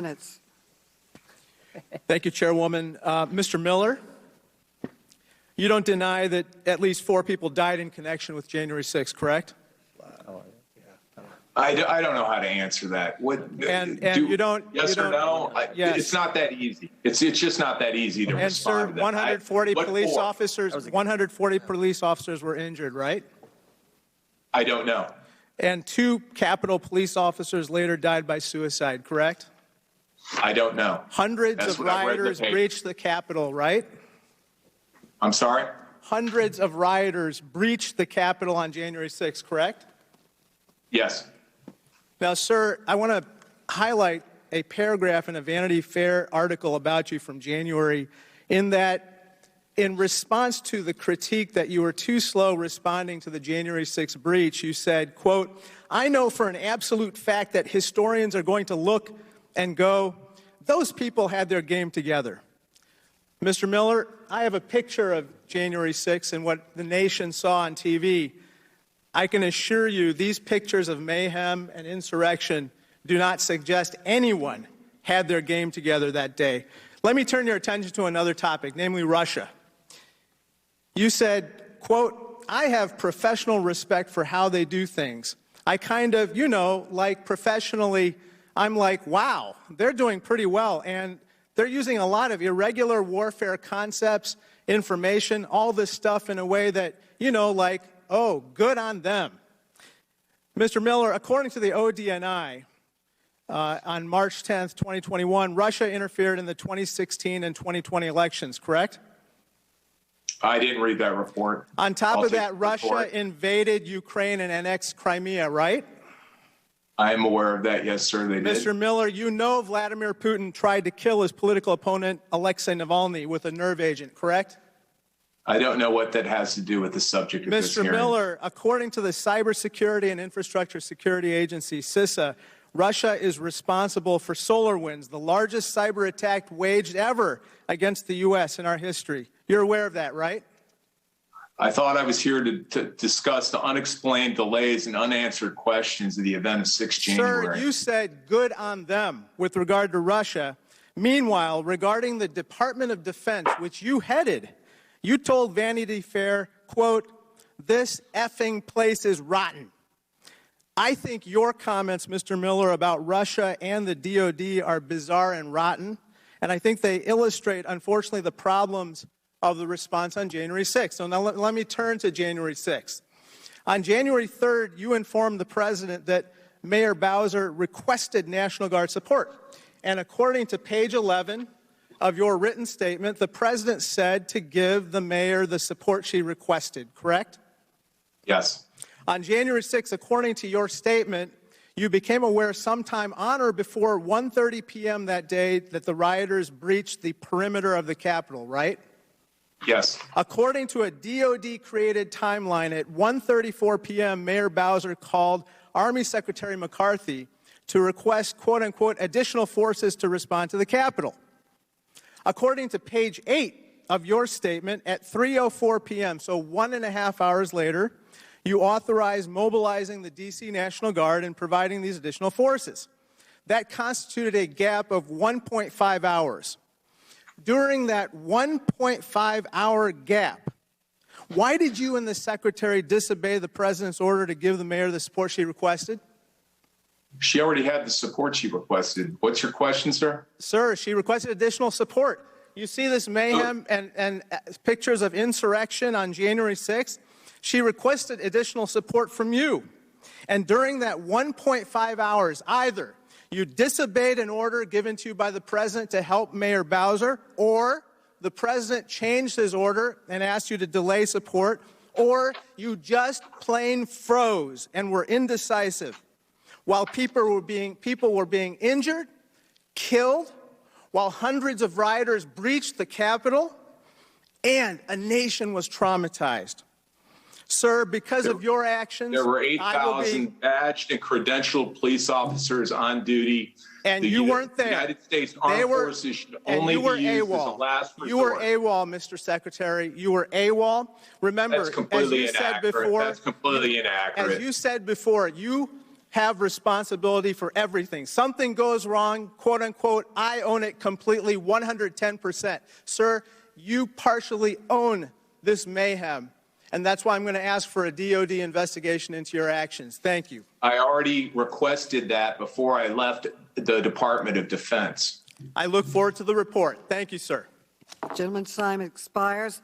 minutes. Thank you, Chairwoman. Mr. Miller, you don't deny that at least 4 people died in connection with January 6th, correct? I don't know how to answer that. You don't. Yes or no? Yes. It's not that easy. It's just not that easy to And sir, respond to that. 140 What police for? officers. 140 police officers were injured, right? I don't know. And 2 Capitol police officers later died by suicide, correct? I don't know. Hundreds That's of what I read in the rioters paper. breached the Capitol, right? I'm sorry? Hundreds of rioters breached the Capitol on January 6th, correct? Yes. Now, sir, I want to highlight a paragraph in a Vanity Fair article about you from January, in that in response to the critique that you were too slow responding to the January 6th breach, you said, quote, "I know for an absolute fact that historians are going to look and go, those people had their game together." Mr. Miller, I have a picture of January 6th and what the nation saw on TV. I can assure you these pictures of mayhem and insurrection do not suggest anyone had their game together that day. Let me turn your attention to another topic, namely Russia. You said, quote, "I have professional respect for how they do things. I kind of, like professionally, I'm like, wow, they're doing pretty well. And they're using a lot of irregular warfare concepts, information, all this stuff in a way that, like, oh, good on them." Mr. Miller, according to the ODNI, on March 10th, 2021, Russia interfered in the 2016 and 2020 elections, correct? I didn't read that report. On top I'll of take that, the Russia report. invaded Ukraine and annexed Crimea, right? I am aware of that. Yes, sir, they did. Mr. Miller, Vladimir Putin tried to kill his political opponent, Alexei Navalny, with a nerve agent, correct? I don't know what that has to do with the subject of this Mr. hearing. Miller, according to the Cybersecurity and Infrastructure Security Agency, CISA, Russia is responsible for SolarWinds, the largest cyber attack waged ever against the U.S. in our history. You're aware of that, right? I thought I was here to discuss the unexplained delays and unanswered questions of the event of 6 January. Sir, you said good on them with regard to Russia. Meanwhile, regarding the Department of Defense, which you headed, you told Vanity Fair, quote, "This effing place is rotten." I think your comments, Mr. Miller, about Russia and the DOD are bizarre and rotten, and I think they illustrate, unfortunately, the problems of the response on January 6th. So now let me turn to January 6th. On January 3rd, you informed the President that Mayor Bowser requested National Guard support. And according to page 11 of your written statement, the President said to give the mayor the support she requested, correct? Yes. On January 6th, according to your statement, you became aware sometime on or before 1:30 p.m. that day that the rioters breached the perimeter of the Capitol, right? Yes. According to a DOD-created timeline, at 1:34 p.m., Mayor Bowser called Army Secretary McCarthy to request, quote-unquote, additional forces to respond to the Capitol. According to page 8 of your statement, at 3:04 p.m., so 1.5 hours later, you authorized mobilizing the D.C. National Guard and providing these additional forces. That constituted a gap of 1.5 hours. During that 1.5-hour gap, why did you and the Secretary disobey the President's order to give the mayor the support she requested? She already had the support she requested. What's your question, sir? Sir, she requested additional support. You see this mayhem and pictures of insurrection on January 6th? She requested additional support from you. And during that 1.5 hours, either you disobeyed an order given to you by the President to help Mayor Bowser, or the President changed his order and asked you to delay support, or you just plain froze and were indecisive while people were being injured, killed, while hundreds of rioters breached the Capitol, and a nation was traumatized. Sir, because of your actions, there were 8,000 badged and credentialed police officers on duty. And you weren't there. The United States Armed Forces should only be used as a last resort. You were AWOL, Mr. Secretary. You were AWOL. Remember, That's completely as you said inaccurate. before, That's completely inaccurate. as you said before, you have responsibility for everything. Something goes wrong, quote unquote, I own it completely, 110%. Sir, you partially own this mayhem. And that's why I'm going to ask for a DOD investigation into your actions. Thank you. I already requested that before I left the Department of Defense. I look forward to the report. Thank you, sir. Gentleman's time expires.